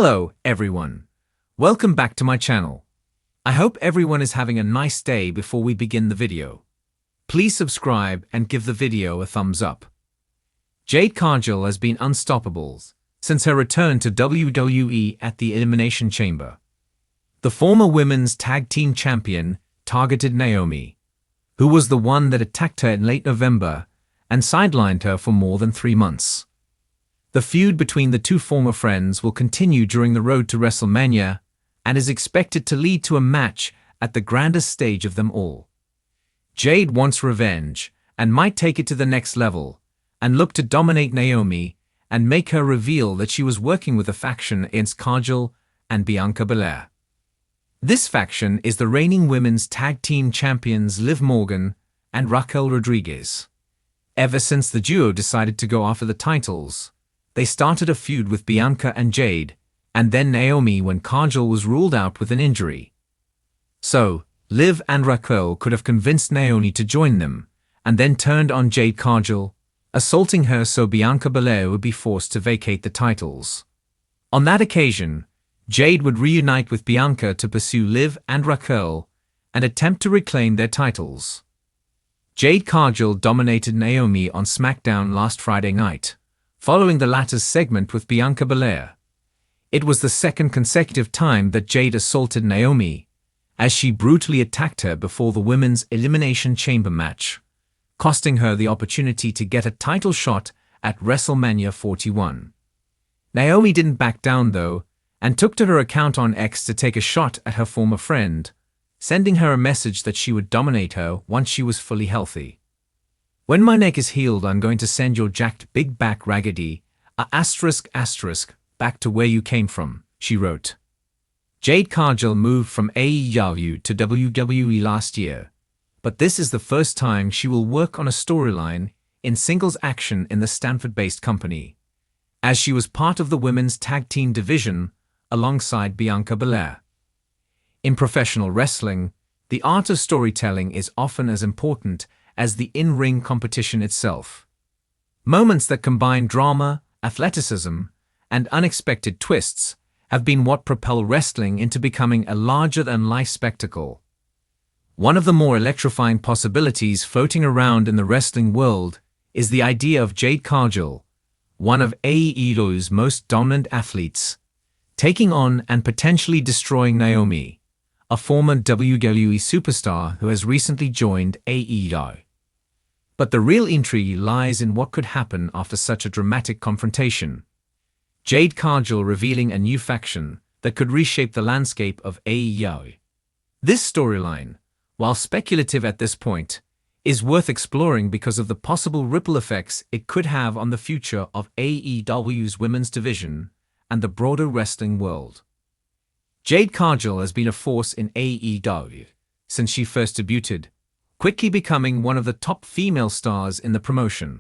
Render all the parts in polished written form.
Hello, everyone. Welcome back to my channel. I hope everyone is having a nice day before we begin the video. Please subscribe and give the video a thumbs up. Jade Cargill has been unstoppable since her return to WWE at the Elimination Chamber. The former women's tag team champion targeted Naomi, who was the one that attacked her in late November and sidelined her for more than 3 months. The feud between the two former friends will continue during the road to WrestleMania and is expected to lead to a match at the grandest stage of them all. Jade wants revenge and might take it to the next level and look to dominate Naomi and make her reveal that she was working with a faction against Cargill and Bianca Belair. This faction is the reigning women's tag team champions Liv Morgan and Raquel Rodriguez. Ever since the duo decided to go after the titles, they started a feud with Bianca and Jade, and then Naomi when Cargill was ruled out with an injury. So, Liv and Raquel could have convinced Naomi to join them, and then turned on Jade Cargill, assaulting her so Bianca Belair would be forced to vacate the titles. On that occasion, Jade would reunite with Bianca to pursue Liv and Raquel and attempt to reclaim their titles. Jade Cargill dominated Naomi on SmackDown last Friday night, following the latter's segment with Bianca Belair. It was the second consecutive time that Jade assaulted Naomi, as she brutally attacked her before the Women's Elimination Chamber match, costing her the opportunity to get a title shot at WrestleMania 41. Naomi didn't back down though, and took to her account on X to take a shot at her former friend, sending her a message that she would dominate her once she was fully healthy. "When my neck is healed, I'm going to send your jacked big back raggedy back to where you came from," she wrote. Jade Cargill moved from AEW to WWE last year, but this is the first time she will work on a storyline in singles action in the Stanford-based company, as she was part of the women's tag team division alongside Bianca Belair. In professional wrestling, the art of storytelling is often as important as the in-ring competition itself. Moments that combine drama, athleticism, and unexpected twists have been what propel wrestling into becoming a larger-than-life spectacle. One of the more electrifying possibilities floating around in the wrestling world is the idea of Jade Cargill, one of AEW's most dominant athletes, taking on and potentially destroying Naomi, a former WWE superstar who has recently joined AEW. But the real intrigue lies in what could happen after such a dramatic confrontation. Jade Cargill revealing a new faction that could reshape the landscape of AEW. This storyline, while speculative at this point, is worth exploring because of the possible ripple effects it could have on the future of AEW's women's division and the broader wrestling world. Jade Cargill has been a force in AEW since she first debuted, quickly becoming one of the top female stars in the promotion.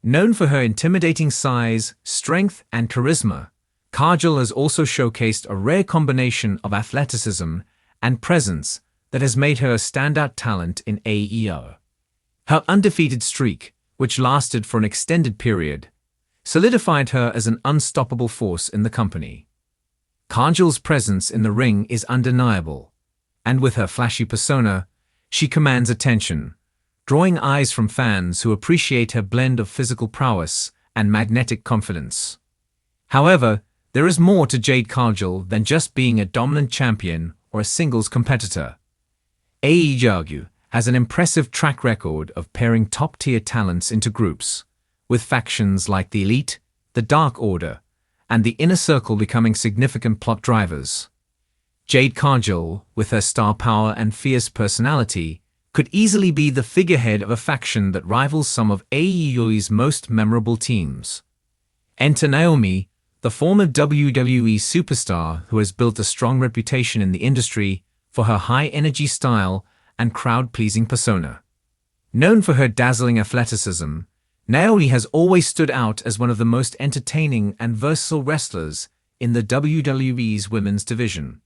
Known for her intimidating size, strength, and charisma, Cargill has also showcased a rare combination of athleticism and presence that has made her a standout talent in AEW. Her undefeated streak, which lasted for an extended period, solidified her as an unstoppable force in the company. Cargill's presence in the ring is undeniable, and with her flashy persona, she commands attention, drawing eyes from fans who appreciate her blend of physical prowess and magnetic confidence. However, there is more to Jade Cargill than just being a dominant champion or a singles competitor. AEW has an impressive track record of pairing top-tier talents into groups, with factions like the Elite, the Dark Order, and the Inner Circle becoming significant plot drivers. Jade Cargill, with her star power and fierce personality, could easily be the figurehead of a faction that rivals some of AEW's most memorable teams. Enter Naomi, the former WWE superstar who has built a strong reputation in the industry for her high-energy style and crowd-pleasing persona. Known for her dazzling athleticism, Naomi has always stood out as one of the most entertaining and versatile wrestlers in the WWE's women's division.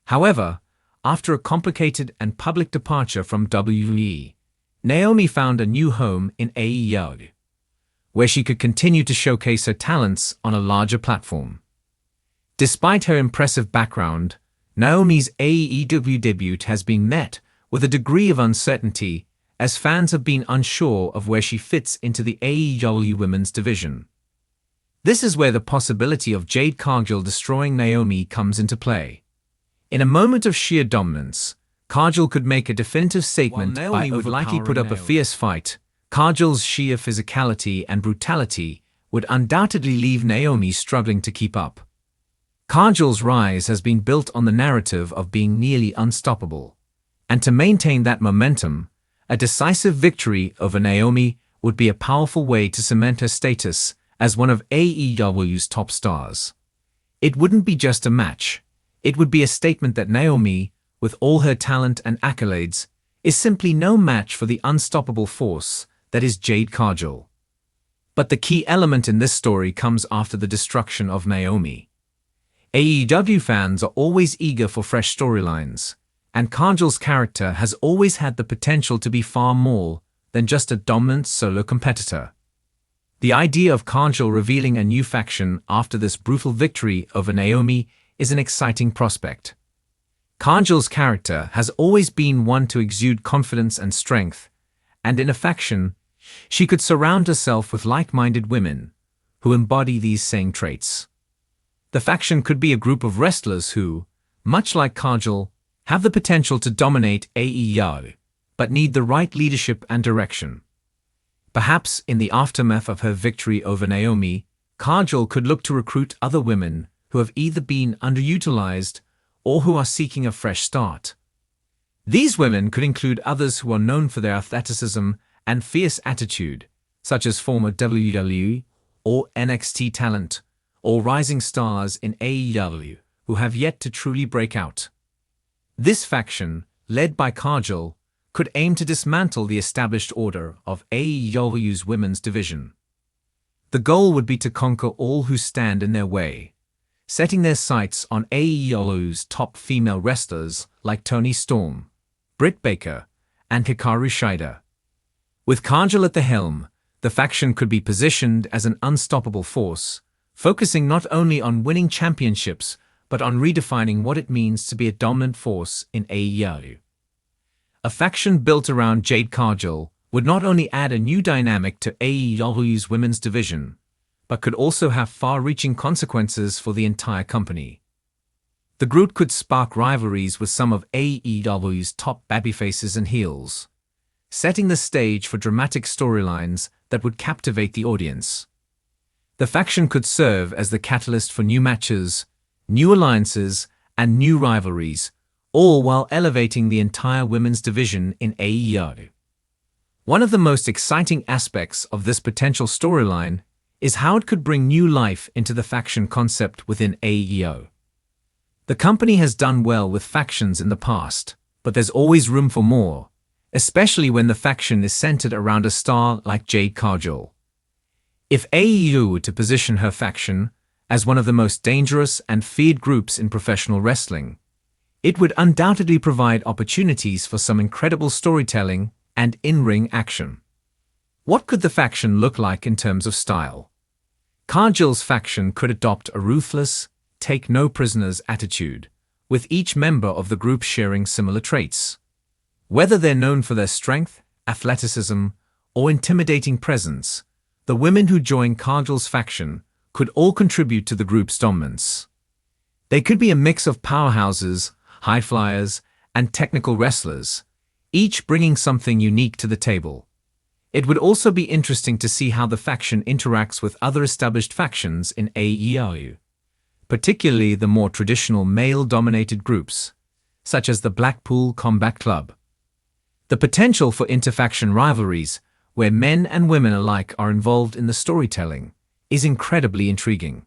However, after a complicated and public departure from WWE, Naomi found a new home in AEW, where she could continue to showcase her talents on a larger platform. Despite her impressive background, Naomi's AEW debut has been met with a degree of uncertainty, as fans have been unsure of where she fits into the AEW women's division. This is where the possibility of Jade Cargill destroying Naomi comes into play. In a moment of sheer dominance, Cargill could make a definitive statement. While Naomi would likely put up a fierce fight, Cargill's sheer physicality and brutality would undoubtedly leave Naomi struggling to keep up. Cargill's rise has been built on the narrative of being nearly unstoppable, and to maintain that momentum, a decisive victory over Naomi would be a powerful way to cement her status as one of AEW's top stars. It wouldn't be just a match, it would be a statement that Naomi, with all her talent and accolades, is simply no match for the unstoppable force that is Jade Cargill. But the key element in this story comes after the destruction of Naomi. AEW fans are always eager for fresh storylines, and Cargill's character has always had the potential to be far more than just a dominant solo competitor. The idea of Cargill revealing a new faction after this brutal victory over Naomi is an exciting prospect. Cargill's character has always been one to exude confidence and strength, and in a faction, she could surround herself with like-minded women who embody these same traits. The faction could be a group of wrestlers who, much like Cargill, have the potential to dominate AEW, but need the right leadership and direction. Perhaps in the aftermath of her victory over Naomi, Cargill could look to recruit other women who have either been underutilized or who are seeking a fresh start. These women could include others who are known for their athleticism and fierce attitude, such as former WWE or NXT talent, or rising stars in AEW who have yet to truly break out. This faction, led by Cargill, could aim to dismantle the established order of AEW's women's division. The goal would be to conquer all who stand in their way, setting their sights on AEW's top female wrestlers like Toni Storm, Britt Baker, and Hikaru Shida. With Cargill at the helm, the faction could be positioned as an unstoppable force, focusing not only on winning championships, but on redefining what it means to be a dominant force in AEW. A faction built around Jade Cargill would not only add a new dynamic to AEW's women's division, but could also have far-reaching consequences for the entire company. The group could spark rivalries with some of AEW's top babyfaces and heels, setting the stage for dramatic storylines that would captivate the audience. The faction could serve as the catalyst for new matches, new alliances, and new rivalries, all while elevating the entire women's division in AEW. One of the most exciting aspects of this potential storyline is how it could bring new life into the faction concept within AEW. The company has done well with factions in the past, but there's always room for more, especially when the faction is centered around a star like Jade Cargill. If AEW were to position her faction as one of the most dangerous and feared groups in professional wrestling, it would undoubtedly provide opportunities for some incredible storytelling and in-ring action. What could the faction look like in terms of style? Cargill's faction could adopt a ruthless, take-no-prisoners attitude, with each member of the group sharing similar traits. Whether they're known for their strength, athleticism, or intimidating presence, the women who join Cargill's faction could all contribute to the group's dominance. They could be a mix of powerhouses, high flyers, and technical wrestlers, each bringing something unique to the table. It would also be interesting to see how the faction interacts with other established factions in AEW, particularly the more traditional male-dominated groups, such as the Blackpool Combat Club. The potential for interfaction rivalries, where men and women alike are involved in the storytelling, is incredibly intriguing.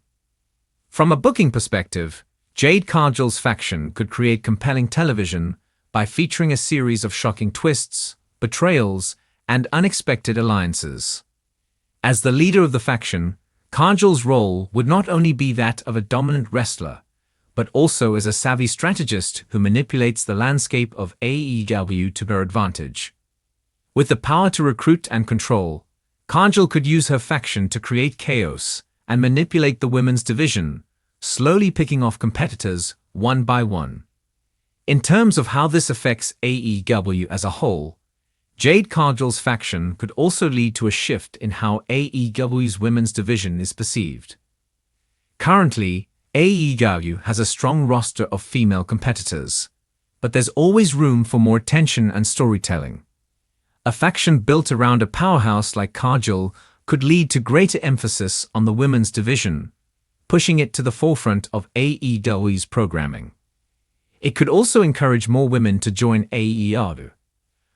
From a booking perspective, Jade Cargill's faction could create compelling television by featuring a series of shocking twists, betrayals, and unexpected alliances. As the leader of the faction, Cargill's role would not only be that of a dominant wrestler, but also as a savvy strategist who manipulates the landscape of AEW to her advantage. With the power to recruit and control, Cargill could use her faction to create chaos and manipulate the women's division slowly picking off competitors one by one. In terms of how this affects AEW as a whole, Jade Cargill's faction could also lead to a shift in how AEW's women's division is perceived. Currently, AEW has a strong roster of female competitors, but there's always room for more attention and storytelling. A faction built around a powerhouse like Cargill could lead to greater emphasis on the women's division, pushing it to the forefront of AEW's programming. It could also encourage more women to join AEW,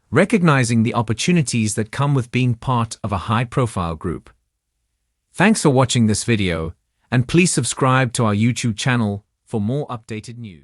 recognizing the opportunities that come with being part of a high-profile group. Thanks for watching this video, and please subscribe to our YouTube channel for more updated news.